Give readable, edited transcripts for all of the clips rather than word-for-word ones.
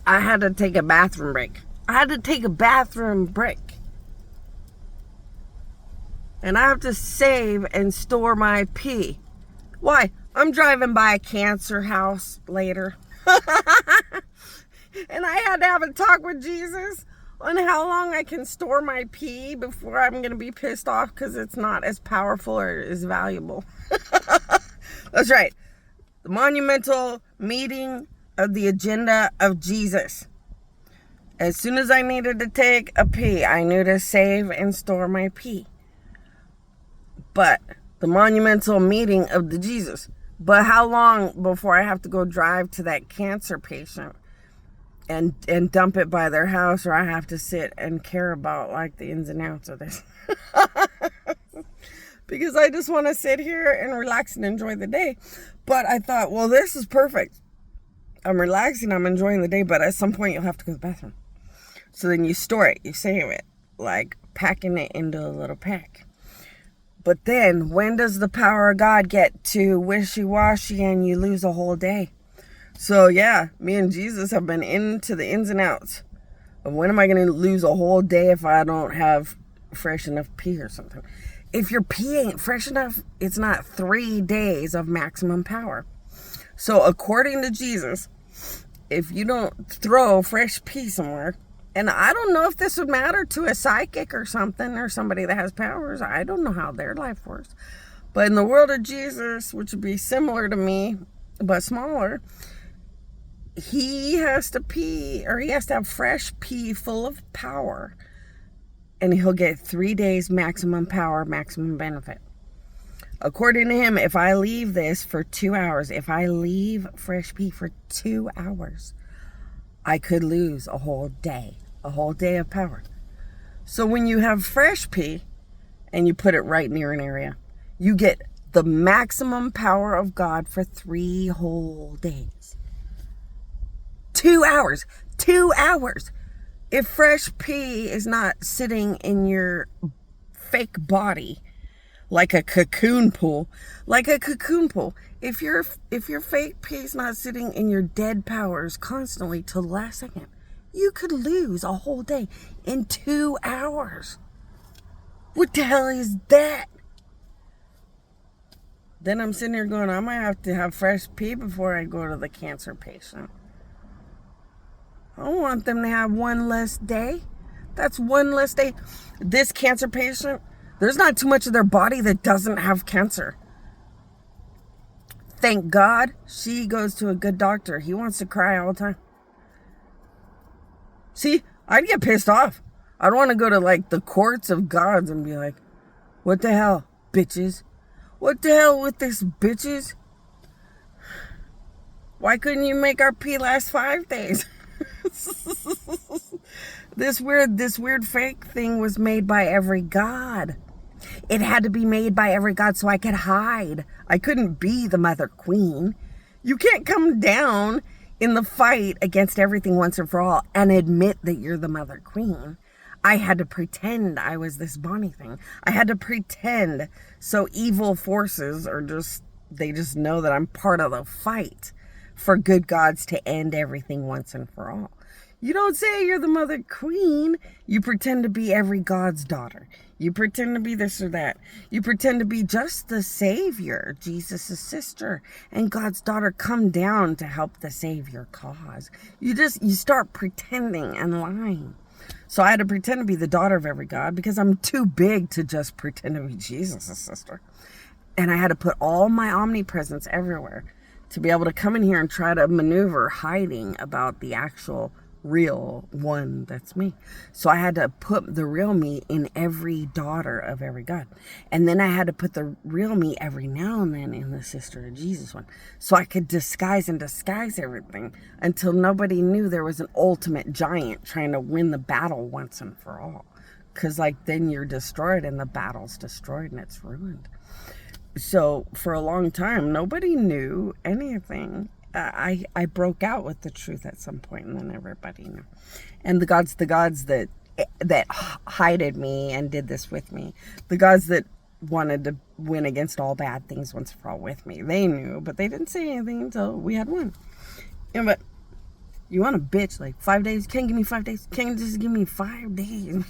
I had to take a bathroom break. And I have to save and store my pee. Why? I'm driving by a cancer house later. And I had to have a talk with Jesus on how long I can store my pee before I'm going to be pissed off because it's not as powerful or as valuable. That's right. The monumental meeting of the agenda of Jesus. As soon as I needed to take a pee, I knew to save and store my pee. But the monumental meeting of the Jesus. But how long before I have to go drive to that cancer patient and dump it by their house, or I have to sit and care about like the ins and outs of this? Because I just want to sit here and relax and enjoy the day. But I thought, well, this is perfect. I'm relaxing, I'm enjoying the day, but at some point you'll have to go to the bathroom. So then you store it, you save it, like packing it into a little pack. But then, when does the power of God get to wishy-washy and you lose a whole day? So yeah, me and Jesus have been into the ins and outs of when am I going to lose a whole day if I don't have fresh enough pee or something. If your pee ain't fresh enough, it's not 3 days of maximum power. So according to Jesus, if you don't throw fresh pee somewhere, and I don't know if this would matter to a psychic or something, or somebody that has powers. I don't know how their life works. But in the world of Jesus, which would be similar to me, but smaller, he has to pee, or he has to have fresh pee full of power. And he'll get 3 days maximum power, maximum benefit. According to him, if I leave this for 2 hours, if I leave fresh pee for 2 hours, I could lose a whole day of power. So when you have fresh pee and you put it right near an area, you get the maximum power of God for 3 whole days. 2 hours. 2 hours. If fresh pee is not sitting in your fake body like a cocoon pool, if your fake pee is not sitting in your dead powers constantly till the last second, you could lose a whole day in 2 hours. What the hell is that? Then I'm sitting here going, I might have to have fresh pee before I go to the cancer patient. I don't want them to have one less day. That's one less day. This cancer patient, there's not too much of their body that doesn't have cancer. Thank God she goes to a good doctor. He wants to cry all the time. See, I'd get pissed off. I don't want to go to like the courts of gods and be like, what the hell, bitches? What the hell with this, bitches? Why couldn't you make our pee last 5 days? This weird fake thing was made by every god. It had to be made by every god so I could hide. I couldn't be the mother queen. You can't come down in the fight against everything once and for all and admit that you're the mother queen. I had to pretend I was this Bonnie thing. I had to pretend so evil forces they just know that I'm part of the fight for good gods to end everything once and for all. You don't say you're the mother queen. You pretend to be every god's daughter. You pretend to be this or that. You pretend to be just the savior, Jesus' sister, and God's daughter come down to help the savior cause. You start pretending and lying. So I had to pretend to be the daughter of every god because I'm too big to just pretend to be Jesus' sister. And I had to put all my omnipresence everywhere to be able to come in here and try to maneuver hiding about the actual real one that's me. So I had to put the real me in every daughter of every god. And then I had to put the real me every now and then in the sister of Jesus one. So I could disguise everything until nobody knew there was an ultimate giant trying to win the battle once and for all. Because then you're destroyed and the battle's destroyed and it's ruined. So for a long time, nobody knew anything. I broke out with the truth at some point, and then everybody knew. And the gods that hided me and did this with me, the gods that wanted to win against all bad things once for all with me, they knew, but they didn't say anything until we had won. But You want a bitch, like 5 days? Can't give me 5 days? Can't just give me 5 days?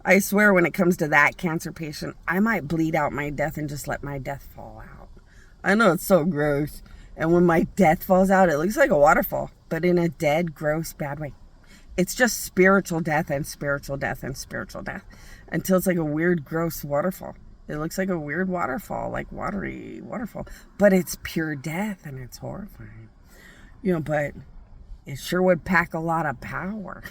I swear when it comes to that cancer patient, I might bleed out my death and just let my death fall out. I know it's so gross. And when my death falls out, it looks like a waterfall, but in a dead, gross, bad way. It's just spiritual death and spiritual death and spiritual death until it's like a weird, gross waterfall. It looks like a weird waterfall, like watery waterfall, but it's pure death and it's horrifying. You know, but it sure would pack a lot of power.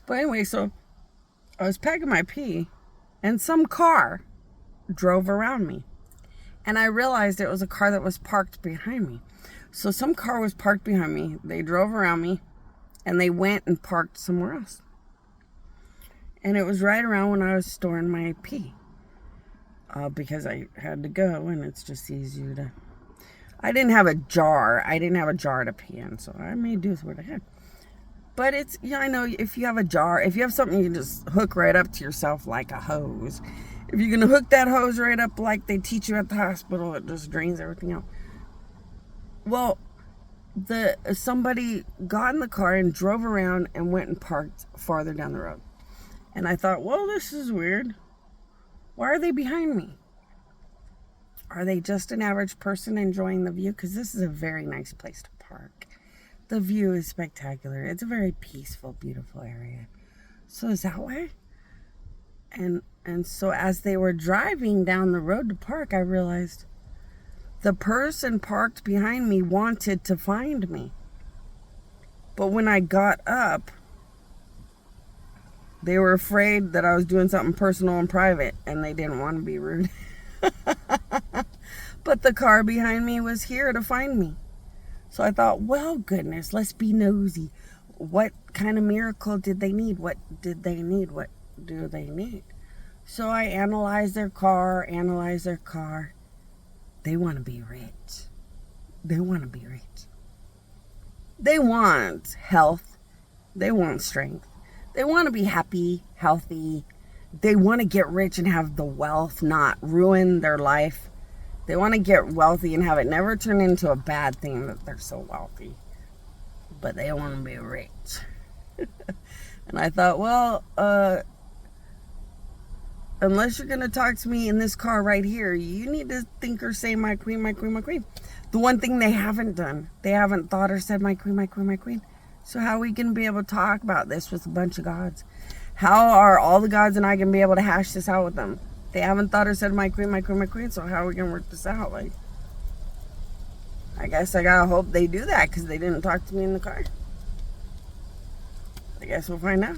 But anyway, so I was packing my pee and some car drove around me. And I realized it was a car that was parked behind me. So some car was parked behind me. They drove around me and they went and parked somewhere else. And it was right around when I was storing my pee. Because I had to go and it's just easier to... I didn't have a jar. I didn't have a jar to pee in. So I made do with what I had. But it's, yeah, I know if you have a jar, if you have something you can just hook right up to yourself like a hose. If you're going to hook that hose right up like they teach you at the hospital, it just drains everything out. Well, somebody got in the car and drove around and went and parked farther down the road. And I thought, well, this is weird. Why are they behind me? Are they just an average person enjoying the view? Because this is a very nice place to park. The view is spectacular. It's a very peaceful, beautiful area. So is that why? And so as they were driving down the road to park, I realized the person parked behind me wanted to find me. But when I got up, they were afraid that I was doing something personal and private, and they didn't want to be rude. But the car behind me was here to find me. So I thought, well, goodness, let's be nosy. What kind of miracle did they need? What did they need? What do they need? So I analyzed their car. They want to be rich. They want to be rich. They want health. They want strength. They want to be happy, healthy. They want to get rich and have the wealth not ruin their life. They want to get wealthy and have it never turn into a bad thing that they're so wealthy. But they want to be rich. And I thought, well, unless you're going to talk to me in this car right here, you need to think or say, my queen, my queen, my queen. The one thing they haven't done, they haven't thought or said, my queen, my queen, my queen. So how are we going to be able to talk about this with a bunch of gods? How are all the gods and I going to be able to hash this out with them? They haven't thought or said, my queen, my queen, my queen. So how are we going to work this out? Like, I guess I got to hope they do that because they didn't talk to me in the car. I guess we'll find out.